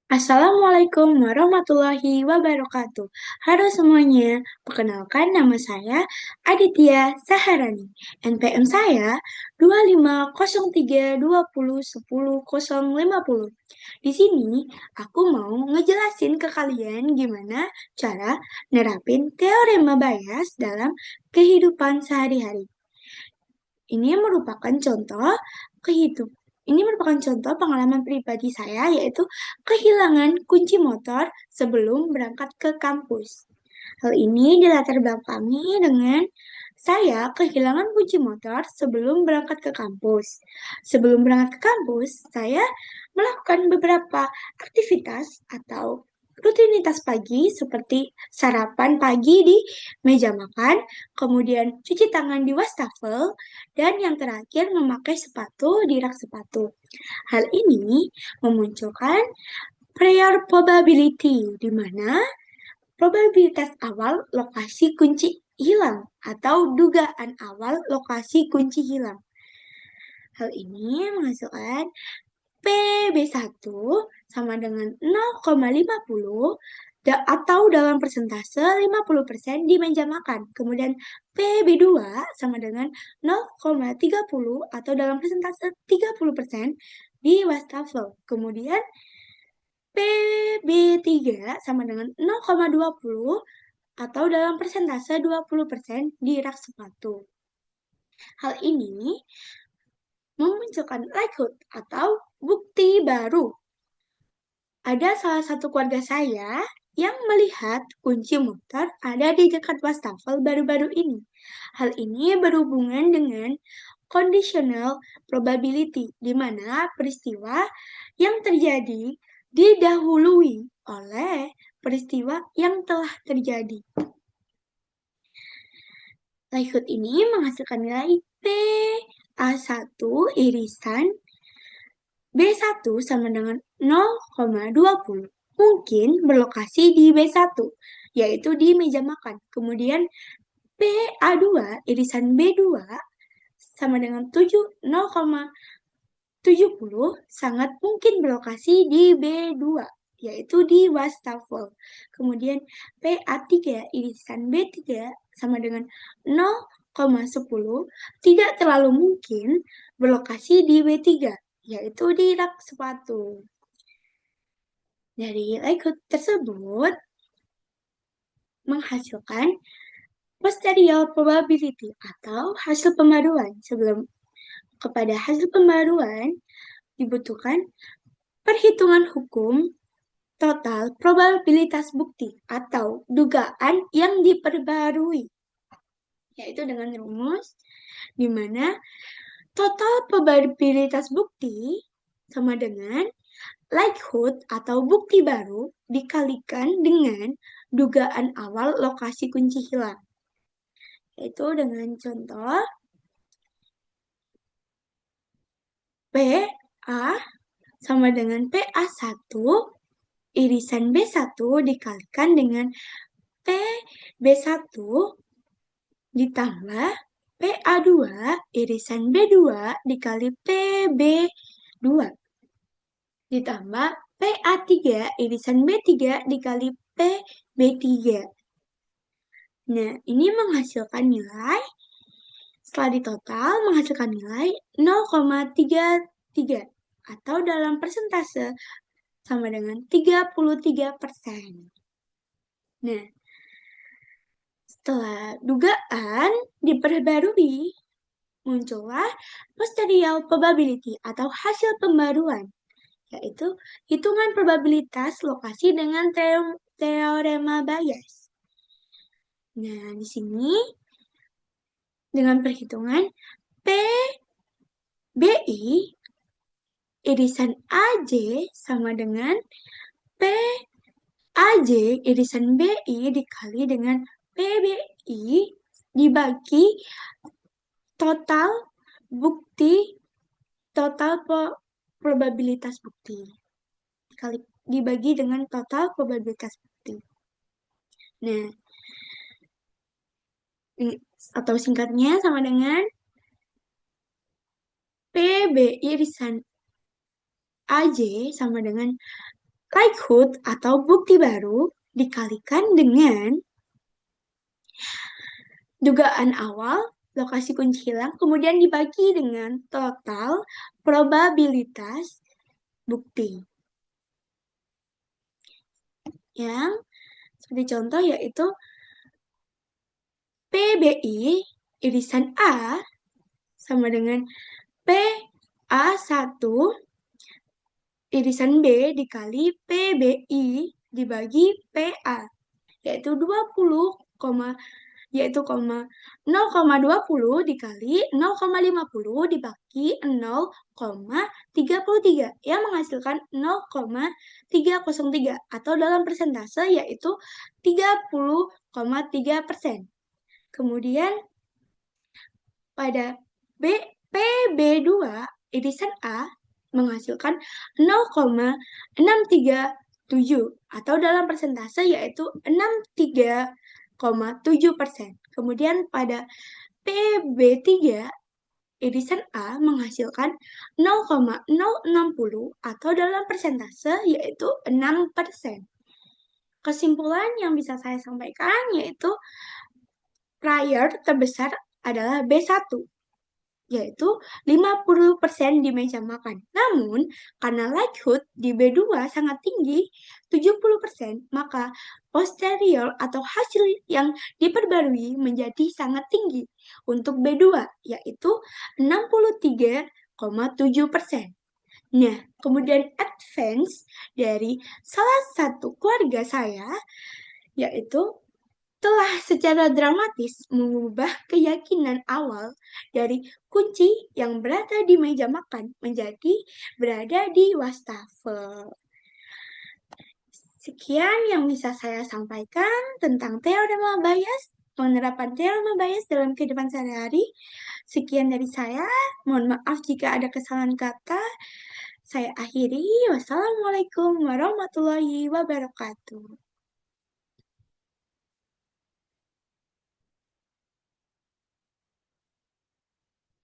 Assalamualaikum warahmatullahi wabarakatuh. Halo semuanya, perkenalkan nama saya Aditya Saharani. NPM saya 2503201050. Di sini aku mau ngejelasin ke kalian gimana cara nerapin teorema bias dalam kehidupan sehari-hari. Ini merupakan contoh kehidup. Ini merupakan contoh pengalaman pribadi saya, yaitu kehilangan kunci motor sebelum berangkat ke kampus. Hal ini dilatar belakangi dengan saya kehilangan kunci motor sebelum berangkat ke kampus. Sebelum berangkat ke kampus, saya melakukan beberapa aktivitas atau rutinitas pagi seperti sarapan pagi di meja makan, kemudian cuci tangan di wastafel, dan yang terakhir memakai sepatu di rak sepatu. Hal ini memunculkan prior probability, di mana probabilitas awal lokasi kunci hilang atau dugaan awal lokasi kunci hilang. Hal ini menghasilkan PB1 sama dengan 0,50 atau dalam persentase 50% di meja makan. Kemudian PB2 sama dengan 0,30 atau dalam persentase 30% di wastafel. Kemudian PB3 sama dengan 0,20 atau dalam persentase 20% di rak sepatu. Hal ini memunculkan likelihood atau bukti baru. Ada salah satu keluarga saya yang melihat kunci motor ada di dekat wastafel baru-baru ini. Hal ini berhubungan dengan conditional probability, di mana peristiwa yang terjadi didahului oleh peristiwa yang telah terjadi. Likelihood ini menghasilkan nilai PA1 irisan B1 sama dengan 0,20. Mungkin berlokasi di B1, yaitu di meja makan. Kemudian PA2 irisan B2 sama dengan 0,70 sangat mungkin berlokasi di B2, yaitu di wastafel. Kemudian PA3 irisan B3 sama dengan 0,10 tidak terlalu mungkin berlokasi di B3, yaitu di rak sepatu. Dari likelihood tersebut menghasilkan posterior probability atau hasil pembaruan. Sebelum kepada hasil pembaruan dibutuhkan perhitungan hukum total probabilitas bukti atau dugaan yang diperbarui, yaitu dengan rumus di mana total probabilitas bukti sama dengan likelihood atau bukti baru dikalikan dengan dugaan awal lokasi kunci hilang. Yaitu dengan contoh PA sama dengan PA1 irisan B1 dikalikan dengan PB1 ditambah PA2 irisan B2 dikali PB2 ditambah PA3 irisan B3 dikali PB3. Nah, ini menghasilkan nilai, setelah ditotal menghasilkan nilai 0,33 atau dalam persentase sama dengan 33%. Nah, setelah dugaan diperbarui, muncullah posterior probability atau hasil pembaruan, yaitu hitungan probabilitas lokasi dengan teorema bias. Nah, di sini dengan perhitungan PBI irisan AJ sama dengan PAJ irisan BI dikali dengan PBI dibagi total bukti, total probabilitas bukti. Dibagi dengan total probabilitas bukti. Nah, atau singkatnya sama dengan PB irisan AJ sama dengan likelihood atau bukti baru dikalikan dengan dugaan awal, lokasi kunci hilang, kemudian dibagi dengan total probabilitas bukti. Yang seperti contoh yaitu PBI irisan A sama dengan PA1 irisan B dikali PBI dibagi PA, yaitu 0,20 dikali 0,50 dibagi 0,33 yang menghasilkan 0,303 atau dalam persentase yaitu 30,3%. Kemudian pada PB2 irisan A menghasilkan 0,637 atau dalam persentase yaitu 63,7%. Kemudian pada PB3 irisan A menghasilkan 0,060 atau dalam persentase yaitu 6%. Kesimpulan yang bisa saya sampaikan yaitu prior terbesar adalah B1, yaitu 50% di meja makan. Namun, karena likelihood di B2 sangat tinggi, 70%, maka posterior atau hasil yang diperbarui menjadi sangat tinggi untuk B2, yaitu 63,7%. Nah, kemudian advance dari salah satu keluarga saya, yaitu telah secara dramatis mengubah keyakinan awal dari kunci yang berada di meja makan menjadi berada di wastafel. Sekian yang bisa saya sampaikan tentang teorema Bayes, penerapan teorema Bayes dalam kehidupan sehari-hari. Sekian dari saya, mohon maaf jika ada kesalahan kata. Saya akhiri, wassalamualaikum warahmatullahi wabarakatuh.